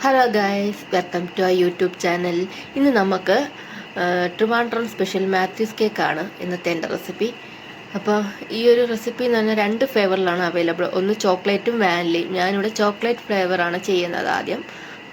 Hello guys, welcome to ആ YouTube channel. ഇന്ന് നമുക്ക് ട്രിവാൻഡ്രം സ്പെഷ്യൽ മാത്യൂസ് കേക്കാണ് ഇന്നത്തെ എൻ്റെ റെസിപ്പി. അപ്പോൾ ഈ ഒരു റെസിപ്പി എന്ന് പറഞ്ഞാൽ 2 ഫ്ലേവറിലാണ് അവൈലബിൾ. ഒന്ന് ചോക്ലേറ്റും വാനിലയും. ഞാനിവിടെ ചോക്ലേറ്റ് ഫ്ലേവറാണ് ചെയ്യുന്നത് ആദ്യം.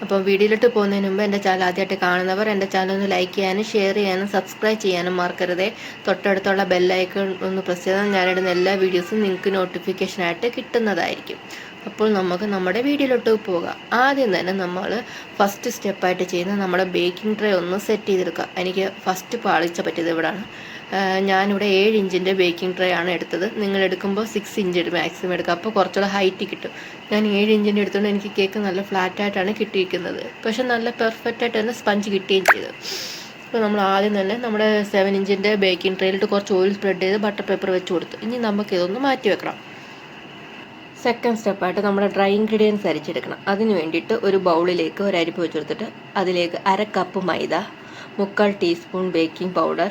അപ്പോൾ വീഡിയോയിലോട്ട് പോകുന്നതിന് മുമ്പ് എൻ്റെ ചാനൽ ആദ്യമായിട്ട് കാണുന്നവർ എൻ്റെ ചാനൽ ഒന്ന് ലൈക്ക് ചെയ്യാനും ഷെയർ ചെയ്യാനും സബ്സ്ക്രൈബ് ചെയ്യാനും മറക്കരുതേ. തൊട്ടടുത്തുള്ള ബെല്ലൈക്കൺ ഒന്ന് പ്രസ് ചെയ്താൽ ഞാനിടുന്ന എല്ലാ വീഡിയോസും നിങ്ങൾക്ക് നോട്ടിഫിക്കേഷനായിട്ട് കിട്ടുന്നതായിരിക്കും. അപ്പോൾ നമുക്ക് നമ്മുടെ വീഡിയോയിലോട്ട് പോകാം. ആദ്യം തന്നെ നമ്മൾ ഫസ്റ്റ് സ്റ്റെപ്പായിട്ട് ചെയ്യുന്ന നമ്മുടെ ബേക്കിംഗ് ട്രേ ഒന്ന് സെറ്റ് ചെയ്തെടുക്കുക. എനിക്ക് ഫസ്റ്റ് പാളിച്ച പറ്റിയത് ഇവിടെയാണ്. ഞാനിവിടെ 7 ഇഞ്ചിൻ്റെ ബേക്കിംഗ് ട്രേ ആണ് എടുത്തത്. നിങ്ങൾ എടുക്കുമ്പോൾ 6 ഇഞ്ച് മാക്സിമം എടുക്കുക, അപ്പോൾ കുറച്ചുകൂടെ ഹൈറ്റ് കിട്ടും. ഞാൻ 7 ഇഞ്ചിൻ്റെ എടുത്തുകൊണ്ട് എനിക്ക് കേക്ക് നല്ല ഫ്ലാറ്റായിട്ടാണ് കിട്ടിയിരിക്കുന്നത്. പക്ഷെ നല്ല പെർഫെക്റ്റായിട്ട് തന്നെ സ്പഞ്ച് കിട്ടുകയും ചെയ്തു. അപ്പോൾ നമ്മൾ ആദ്യം തന്നെ നമ്മുടെ 7 ഇഞ്ചിൻ്റെ ബേക്കിംഗ് ട്രേയിലിട്ട് കുറച്ച് ഓയിൽ സ്പ്രെഡ് ചെയ്ത് ബട്ടർ പേപ്പർ വെച്ച് കൊടുത്തു. ഇനി നമുക്കിതൊന്ന് മാറ്റി വെക്കണം. സെക്കൻഡ് സ്റ്റെപ്പായിട്ട് നമ്മുടെ ഡ്രൈ ഇൻഗ്രീഡിയൻസ് അരിച്ചെടുക്കണം. അതിന് വേണ്ടിയിട്ട് ഒരു ബൗളിലേക്ക് ഒരു അരിപ്പ് വെച്ചെടുത്തിട്ട് അതിലേക്ക് 1/2 കപ്പ് മൈദ, 3/4 teaspoon baking powder,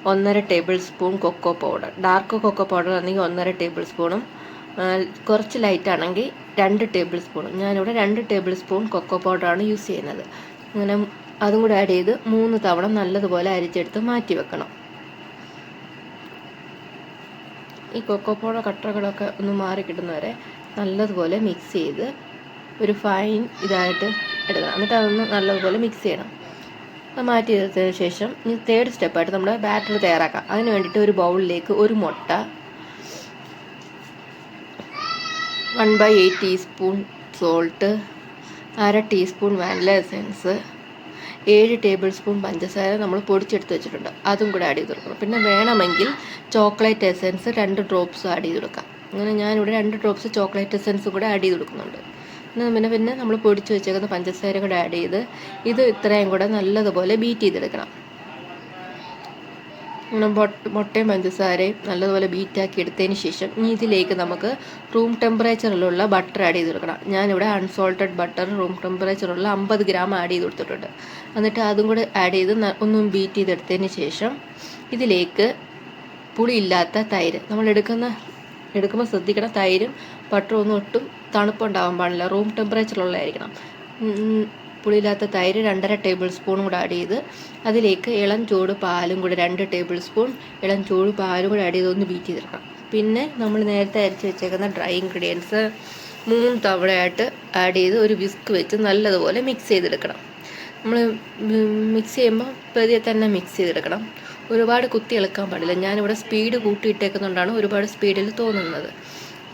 1.5 tablespoon cocoa powder. Dark cocoa powder ആണെങ്കിൽ 1.5 ടേബിൾ സ്പൂണും, കുറച്ച് ലൈറ്റ് ആണെങ്കിൽ 2 ടേബിൾ സ്പൂണും. ഞാനിവിടെ 2 ടേബിൾ സ്പൂൺ കൊക്കോ പൗഡറാണ് യൂസ് ചെയ്യുന്നത്. അങ്ങനെ അതും കൂടെ ആഡ് ചെയ്ത് 3 തവണ നല്ലതുപോലെ അരിച്ചെടുത്ത് മാറ്റി വെക്കണം. ഈ കൊക്കോ പൗഡർ കട്ടകളൊക്കെ ഒന്ന് മാറി കിട്ടുന്നവരെ നല്ലതുപോലെ മിക്സ് ചെയ്ത് ഒരു ഫൈൻ ഇതായിട്ട് എടുക്കണം. എന്നിട്ട് അതൊന്ന് നല്ലതുപോലെ മിക്സ് ചെയ്യണം. അത് മാറ്റി എടുത്തതിന് ശേഷം ഇനി തേർഡ് സ്റ്റെപ്പായിട്ട് നമ്മുടെ ബാറ്റർ തയ്യാറാക്കാം. അതിന് വേണ്ടിയിട്ട് ഒരു ബൗളിലേക്ക് ഒരു മുട്ട, 1/8 teaspoon salt, 1/2 teaspoon vanilla essence, 7 table spoon പഞ്ചസാര നമ്മൾ പൊടിച്ചെടുത്ത് വെച്ചിട്ടുണ്ട്, അതും കൂടെ ആഡ് ചെയ്ത് കൊടുക്കണം. പിന്നെ വേണമെങ്കിൽ ചോക്ലേറ്റ് എസൻസ് 2 ഡ്രോപ്സ് ആഡ് ചെയ്ത് കൊടുക്കാം. അങ്ങനെ ഞാനിവിടെ 2 ഡ്രോപ്സ് ചോക്ലേറ്റ് എസൻസ് കൂടെ ആഡ് ചെയ്ത് കൊടുക്കുന്നുണ്ട്. പിന്നെ നമ്മൾ പൊടിച്ച് വെച്ചേക്കുന്ന പഞ്ചസാര കൂടെ ആഡ് ചെയ്ത് ഇത് ഇത്രയും കൂടെ നല്ലതുപോലെ ബീറ്റ് ചെയ്തെടുക്കണം. മുട്ടയും പഞ്ചസാരയും നല്ലതുപോലെ ബീറ്റാക്കി എടുത്തതിന് ശേഷം ഇനി ഇതിലേക്ക് നമുക്ക് റൂം ടെമ്പറേച്ചറിലുള്ള ബട്ടർ ആഡ് ചെയ്ത് കൊടുക്കണം. ഞാനിവിടെ അൺസോൾട്ടഡ് ബട്ടർ റൂം ടെമ്പറേച്ചറുള്ള 50 ഗ്രാം ആഡ് ചെയ്ത് കൊടുത്തിട്ടുണ്ട്. എന്നിട്ട് അതും കൂടെ ആഡ് ചെയ്ത് ഒന്നും ബീറ്റ് ചെയ്തെടുത്തതിന് ശേഷം ഇതിലേക്ക് പുളിയില്ലാത്ത തൈര് നമ്മൾ എടുക്കുമ്പോൾ ശ്രദ്ധിക്കണം. തൈരും ബട്ടറും ഒന്നും ഒട്ടും തണുപ്പുണ്ടാവാൻ പാടില്ല, റൂം ടെമ്പറേച്ചറുള്ളതായിരിക്കണം. പുളിയില്ലാത്ത തൈര് 2.5 ടേബിൾ സ്പൂണും കൂടെ ആഡ് ചെയ്ത് അതിലേക്ക് ഇളം ചൂട് പാലും കൂടെ 2 ടേബിൾ സ്പൂൺ ഇളം ചൂട് പാലും കൂടെ ആഡ് ചെയ്ത് ഒന്ന് ബീറ്റ് ചെയ്തെടുക്കണം. പിന്നെ നമ്മൾ നേരത്തെ അരിച്ച് വെച്ചേക്കുന്ന ഡ്രൈ ഇൻഗ്രീഡിയൻസ് 3 തവണയായിട്ട് ആഡ് ചെയ്ത് ഒരു വിസ്ക് വെച്ച് നല്ലതുപോലെ മിക്സ് ചെയ്തെടുക്കണം. നമ്മൾ മിക്സ് ചെയ്യുമ്പോൾ പതിയെ തന്നെ മിക്സ് ചെയ്തെടുക്കണം. ഒരുപാട് കുത്തി ഇളക്കാൻ പാടില്ല. ഞാനിവിടെ സ്പീഡ് കൂട്ടിയിട്ടേക്കുന്നതുകൊണ്ടാണ് ഒരുപാട് സ്പീഡിൽ തോന്നുന്നത്.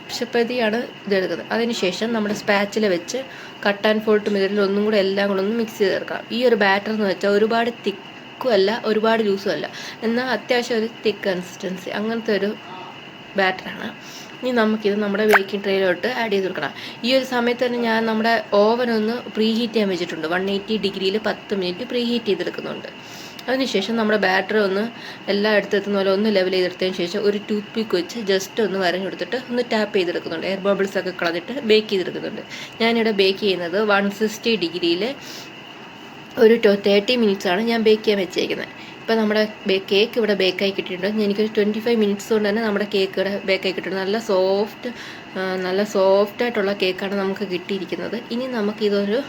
പക്ഷെ പതിയാണ് ഇതെടുക്കുന്നത്. അതിനുശേഷം നമ്മുടെ സ്പാച്ചിൽ വെച്ച് കട്ട് ആൻഡ് ഫോൾട്ട് മെത്തേഡിൽ ഒന്നും കൂടെ എല്ലാം കൂടെ ഒന്ന് മിക്സ് ചെയ്തെടുക്കാം. ഈ ഒരു ബാറ്റർ എന്ന് വെച്ചാൽ ഒരുപാട് തിക്കും അല്ല, ഒരുപാട് ലൂസും അല്ല, എന്നാൽ അത്യാവശ്യം ഒരു തിക്ക് കൺസിസ്റ്റൻസി, അങ്ങനത്തെ ഒരു ബാറ്ററാണ്. ഇനി നമുക്കിത് നമ്മുടെ ബേക്കിംഗ് ട്രേയിലോട്ട് ആഡ് ചെയ്ത് കൊടുക്കണം. ഈ ഒരു സമയത്ത് തന്നെ ഞാൻ നമ്മുടെ ഓവൻ ഒന്ന് പ്രീ ഹീറ്റ് ചെയ്യാൻ വെച്ചിട്ടുണ്ട്. 180 ഡിഗ്രിയിൽ 10 മിനിറ്റ് പ്രീ ഹീറ്റ് ചെയ്തെടുക്കുന്നുണ്ട്. അതിനുശേഷം നമ്മുടെ ബാറ്റർ ഒന്ന് എല്ലാം എടുത്തെത്തുന്ന പോലെ ഒന്ന് ലെവൽ ചെയ്തെടുത്തതിന് ശേഷം ഒരു ടൂത്ത് പിക്ക് വെച്ച് ജസ്റ്റ് ഒന്ന് വരഞ്ഞെടുത്തിട്ട് ഒന്ന് ടാപ്പ് ചെയ്തെടുക്കുന്നുണ്ട്. എയർ ബബിൾസ് ഒക്കെ കളഞ്ഞിട്ട് ബേക്ക് ചെയ്തെടുക്കുന്നുണ്ട്. ഞാനിവിടെ ബേക്ക് ചെയ്യുന്നത് 160 ഡിഗ്രിയിൽ ഒരു 30 മിനിറ്റ്സാണ് ഞാൻ ബേക്ക് ചെയ്യാൻ വെച്ചേക്കുന്നത്. ഇപ്പോൾ നമ്മുടെ കേക്ക് ഇവിടെ ബേക്കായി കിട്ടിയിട്ടുണ്ട്. എനിക്കൊരു 25 മിനിറ്റ്സ് കൊണ്ട് തന്നെ നമ്മുടെ കേക്ക് ഇവിടെ ബേക്കായി കിട്ടിയിട്ടുണ്ട്. നല്ല സോഫ്റ്റായിട്ടുള്ള കേക്കാണ് നമുക്ക് കിട്ടിയിരിക്കുന്നത്. ഇനി നമുക്കിതൊരു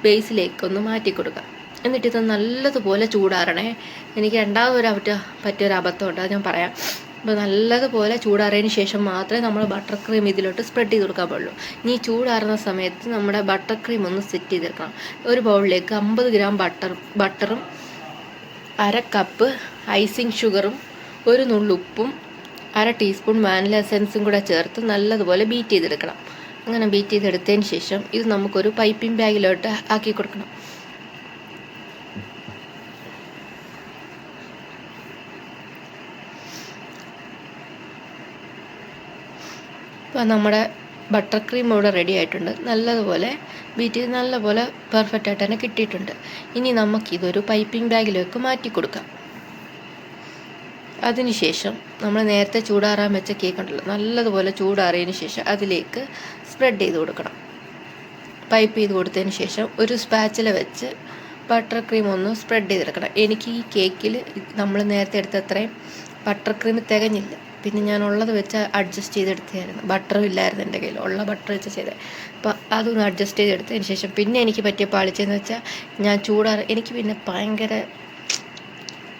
ബേസിലേക്കൊന്ന് മാറ്റി കൊടുക്കാം. എന്നിട്ട് ഇത് നല്ലതുപോലെ ചൂടാറണേ. എനിക്ക് രണ്ടാമതൊരു പറ്റിയൊരു അബദ്ധമുണ്ട്, അത് ഞാൻ പറയാം. അപ്പോൾ നല്ലതുപോലെ ചൂടാറിയതിന് ശേഷം മാത്രമേ നമ്മൾ ബട്ടർ ക്രീം ഇതിലോട്ട് സ്പ്രെഡ് ചെയ്ത് കൊടുക്കാൻ പാടുള്ളൂ. ഇനി ചൂടാറുന്ന സമയത്ത് നമ്മുടെ ബട്ടർ ക്രീം ഒന്ന് സെറ്റ് ചെയ്തെടുക്കണം. ഒരു ബൗളിലേക്ക് 50 ഗ്രാം ബട്ടറും 1/2 കപ്പ് ഐസിങ് ഷുഗറും 1 നുള്ളുപ്പും 1/2 ടീസ്പൂൺ വാനില എസൻസും കൂടെ ചേർത്ത് നല്ലതുപോലെ ബീറ്റ് ചെയ്തെടുക്കണം. അങ്ങനെ ബീറ്റ് ചെയ്തെടുത്തതിന് ശേഷം ഇത് നമുക്കൊരു പൈപ്പിംഗ് ബാഗിലോട്ട് ആക്കി കൊടുക്കണം. അപ്പോൾ നമ്മുടെ ബട്ടർ ക്രീം ഇവിടെ റെഡി ആയിട്ടുണ്ട്. നല്ലതുപോലെ ബീറ്റ് ചെയ്ത് നല്ലപോലെ പെർഫെക്റ്റ് ആയിട്ട് തന്നെ കിട്ടിയിട്ടുണ്ട്. ഇനി നമുക്കിതൊരു പൈപ്പിംഗ് ബാഗിലേക്ക് മാറ്റി കൊടുക്കാം. അതിനുശേഷം നമ്മൾ നേരത്തെ ചൂടാറാൻ വെച്ച കേക്ക് ഉണ്ടല്ലോ, നല്ലതുപോലെ ചൂടാറിയതിന് ശേഷം അതിലേക്ക് സ്പ്രെഡ് ചെയ്ത് കൊടുക്കണം. പൈപ്പ് ചെയ്ത് കൊടുത്തതിന് ശേഷം ഒരു സ്പാച്ചില വെച്ച് ബട്ടർ ക്രീം ഒന്ന് സ്പ്രെഡ് ചെയ്തെടുക്കണം. എനിക്ക് ഈ കേക്കിൽ നമ്മൾ നേരത്തെ എടുത്ത അത്രയും ബട്ടർ ക്രീം തികഞ്ഞില്ല. പിന്നെ ഞാൻ ഉള്ളത് വെച്ച് അഡ്ജസ്റ്റ് ചെയ്തെടുത്തായിരുന്നു. ബട്ടറും ഇല്ലായിരുന്നു എൻ്റെ കയ്യിൽ, ഉള്ള ബട്ടർ വെച്ച് ചെയ്തത്. അപ്പോൾ അതൊന്ന് അഡ്ജസ്റ്റ് ചെയ്തെടുത്തതിന് ശേഷം പിന്നെ എനിക്ക് പറ്റിയ പാളിച്ചെന്ന് വെച്ചാൽ ഞാൻ എനിക്ക് പിന്നെ ഭയങ്കര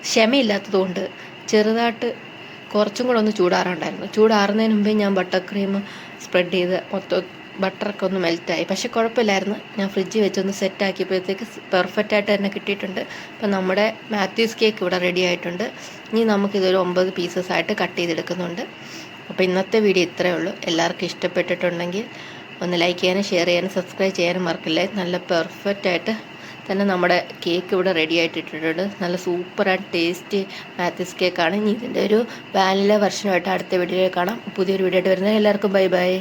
ക്ഷമയില്ലാത്തതുകൊണ്ട് ചെറുതായിട്ട് കുറച്ചും കൂടെ ഒന്ന് ചൂടാറുണ്ടായിരുന്നു. ചൂടാറുന്നതിന് മുമ്പേ ഞാൻ ബട്ടർ ക്രീം സ്പ്രെഡ് ചെയ്ത് മൊത്തം ബട്ടറൊക്കെ ഒന്ന് മെൽറ്റായി. പക്ഷെ കുഴപ്പമില്ലായിരുന്നു. ഞാൻ ഫ്രിഡ്ജിൽ വെച്ചൊന്ന് സെറ്റാക്കിയപ്പോഴത്തേക്ക് പെർഫെക്റ്റായിട്ട് തന്നെ കിട്ടിയിട്ടുണ്ട്. അപ്പം നമ്മുടെ മാത്യൂസ് കേക്ക് ഇവിടെ റെഡി ആയിട്ടുണ്ട്. ഇനി നമുക്കിതൊരു 9 പീസസായിട്ട് കട്ട് ചെയ്തെടുക്കുന്നുണ്ട്. അപ്പോൾ ഇന്നത്തെ വീഡിയോ ഇത്രയേ ഉള്ളൂ. എല്ലാവർക്കും ഇഷ്ടപ്പെട്ടിട്ടുണ്ടെങ്കിൽ ഒന്ന് ലൈക്ക് ചെയ്യാനും ഷെയർ ചെയ്യാനും സബ്സ്ക്രൈബ് ചെയ്യാനും മറക്കില്ലേ. നല്ല പെർഫെക്റ്റായിട്ട് തന്നെ നമ്മുടെ കേക്ക് ഇവിടെ റെഡി ആയിട്ടിട്ടുണ്ട്. നല്ല സൂപ്പർ ആൻഡ് ടേസ്റ്റി മാത്യൂസ് കേക്കാണ്. ഇനി ഇതിൻ്റെ ഒരു വാനില വെർഷനുമായിട്ട് അടുത്ത വീഡിയോയിൽ കാണാം. പുതിയൊരു വീഡിയോ ആയിട്ട് വരുന്നത്. എല്ലാവർക്കും ബൈ ബൈ.